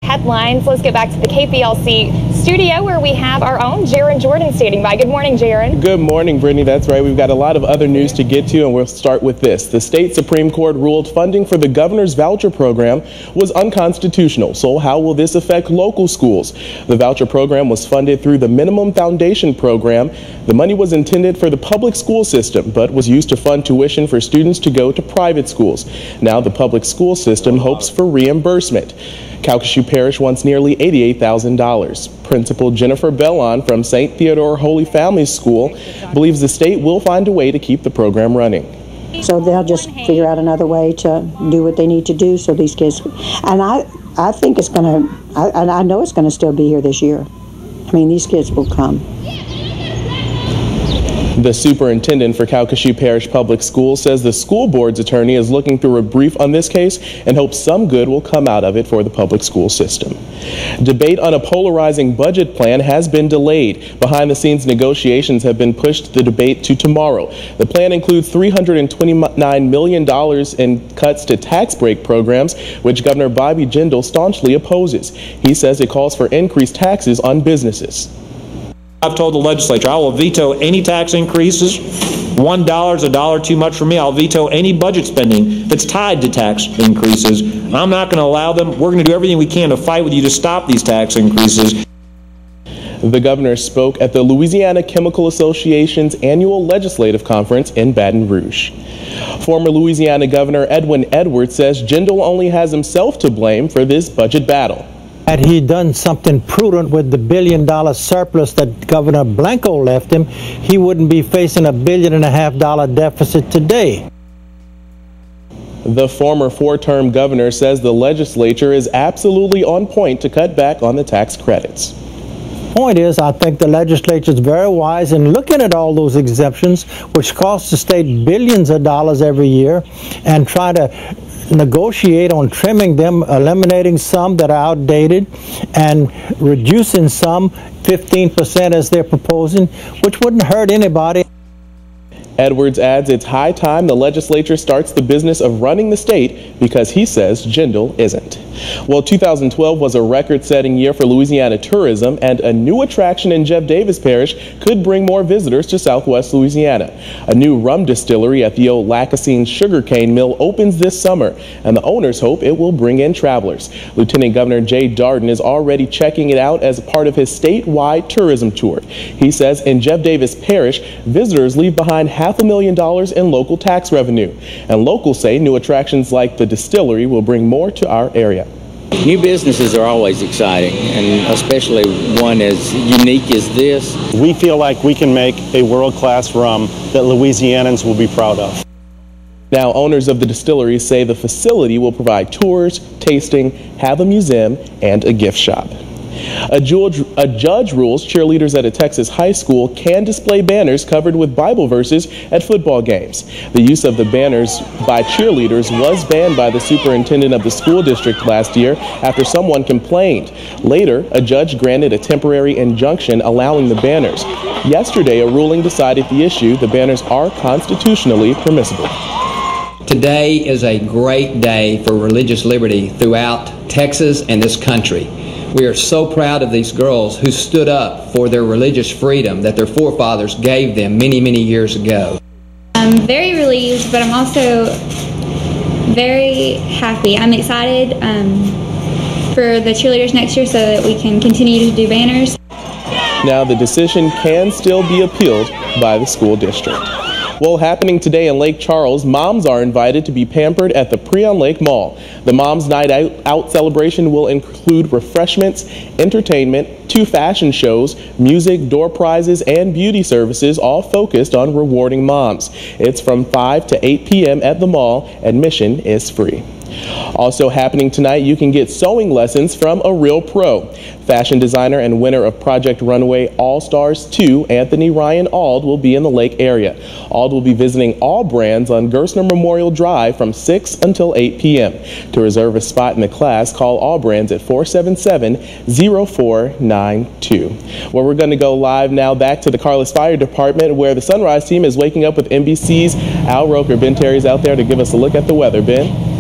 Headlines. Let's get back to the KPLC studio where we have our own Gerron Jordan standing by. Good morning, Gerron. Good morning, Brittany. That's right. We've got a lot of other news to get to, and we'll start with this. The state Supreme Court ruled funding for the governor's voucher program was unconstitutional. So how will this affect local schools? The voucher program was funded through the Minimum Foundation program. The money was intended for the public school system, but was used to fund tuition for students to go to private schools. Now the public school system hopes for reimbursement. Calcasieu Parish wants nearly $88,000. Principal Jennifer Bellon from St. Theodore Holy Family School believes the state will find a way to keep the program running. So they'll just figure out another way to do what they need to do so these kids, and I think it's going to, I know it's going to still be here this year. I mean, these kids will come. The superintendent for Calcasieu Parish Public Schools says the school board's attorney is looking through a brief on this case and hopes some good will come out of it for the public school system. Debate on a polarizing budget plan has been delayed. Behind-the-scenes negotiations have been pushed the debate to tomorrow. The plan includes $329 million in cuts to tax break programs, which Governor Bobby Jindal staunchly opposes. He says it calls for increased taxes on businesses. I've told the legislature I will veto any tax increases. $1 is a dollar too much for me. I'll veto any budget spending that's tied to tax increases. I'm not going to allow them. We're going to do everything we can to fight with you to stop these tax increases. The governor spoke at the Louisiana Chemical Association's annual legislative conference in Baton Rouge. Former Louisiana Governor Edwin Edwards says Jindal only has himself to blame for this budget battle. Had he done something prudent with the $1 billion surplus that Governor Blanco left him, he wouldn't be facing a $1.5 billion deficit today. The former four-term governor says the legislature is absolutely on point to cut back on the tax credits. Point is, I think the legislature is very wise in looking at all those exemptions, which cost the state billions of dollars every year, and try to negotiate on trimming them, eliminating some that are outdated, and reducing some 15% as they're proposing, which wouldn't hurt anybody. Edwards adds it's high time the legislature starts the business of running the state because he says Jindal isn't. Well, 2012 was a record-setting year for Louisiana tourism, and a new attraction in Jeff Davis Parish could bring more visitors to Southwest Louisiana. A new rum distillery at the old Lacassine sugarcane mill opens this summer, and the owners hope it will bring in travelers. Lieutenant Governor Jay Darden is already checking it out as a part of his statewide tourism tour. He says in Jeff Davis Parish, visitors leave behind $500,000 in local tax revenue, and locals say new attractions like the distillery will bring more to our area. New businesses are always exciting, and especially one as unique as this. We feel like we can make a world-class rum that Louisianans will be proud of. Now, owners of the distillery say the facility will provide tours, tasting, have a museum, and a gift shop. A judge rules cheerleaders at a Texas high school can display banners covered with Bible verses at football games. The use of the banners by cheerleaders was banned by the superintendent of the school district last year after someone complained. Later, a judge granted a temporary injunction allowing the banners. Yesterday, a ruling decided the issue. The banners are constitutionally permissible. Today is a great day for religious liberty throughout Texas and this country. We are so proud of these girls who stood up for their religious freedom that their forefathers gave them many, many years ago. I'm very relieved, but I'm also very happy. I'm excited for the cheerleaders next year so that we can continue to do banners. Now, the decision can still be appealed by the school district. Well, happening today in Lake Charles, moms are invited to be pampered at the Preon Lake Mall. The Moms Night Out celebration will include refreshments, entertainment, 2 fashion shows, music, door prizes, and beauty services, all focused on rewarding moms. It's from 5 to 8 p.m. at the mall. Admission is free. Also happening tonight, you can get sewing lessons from a real pro. Fashion designer and winner of Project Runway All-Stars 2, Anthony Ryan Auld, will be in the Lake area. Auld will be visiting all brands on Gerstner Memorial Drive from 6 until 8 p.m. To reserve a spot in the class, call all brands at 477-0492. Well, we're going to go live now back to the Carlos Fire Department, where the Sunrise team is waking up with NBC's Al Roker. Ben Terry's out there to give us a look at the weather. Ben?